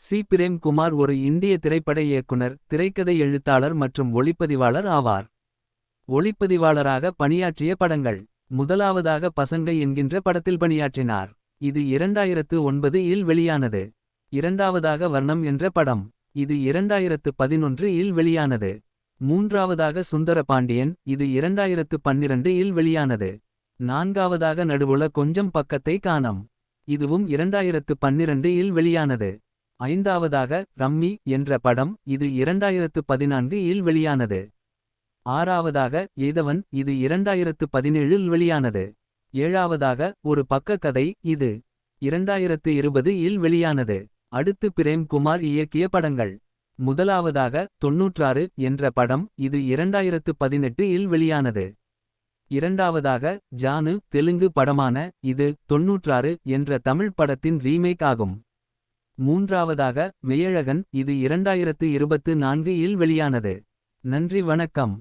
C. Frame Kumar ஒரு இந்திய திரைப்பட இயக்குனர், திரைக்கதை எழுத்தாளர் மற்றும் ஒளிப்பதிவாளர் ஆவார். ஒளிப்பதிவாளராக பணியாற்றிய படங்கள். முதலாவதாக பசங்க என்கின்ற படத்தில் பணியாற்றினார். இது 2009 இல் வெளியானது. இரண்டாவதாக வர்ணம் என்ற படம். இது 2011 இல் வெளியானது. மூன்றாவதாக சுந்தர பாண்டியன். இது 2012 இல் வெளியானது. நான்காவதாக நடுவுல கொஞ்சம் பக்கத்தை காணம். இதுவும் 2012 இல் வெளியானது. ஐந்தாவதாக ரம்மி என்ற படம். இது 2014 இல் வெளியானது. ஆறாவதாக எய்தவன். இது 2017 இல் வெளியானது. ஏழாவதாக ஒரு பக்க கதை. இது 2020 இல் வெளியானது. அடுத்து பிரேம் குமார் இயக்கிய படங்கள். முதலாவதாக 96 என்ற படம். இது 2018 இல் வெளியானது. இரண்டாவதாக ஜானு தெலுங்கு படமான இது 96 என்ற தமிழ் படத்தின் ரீமேக் ஆகும். மூன்றாவதாக மெய்யழகன். இது 2024 இல் வெளியானது. நன்றி வணக்கம்.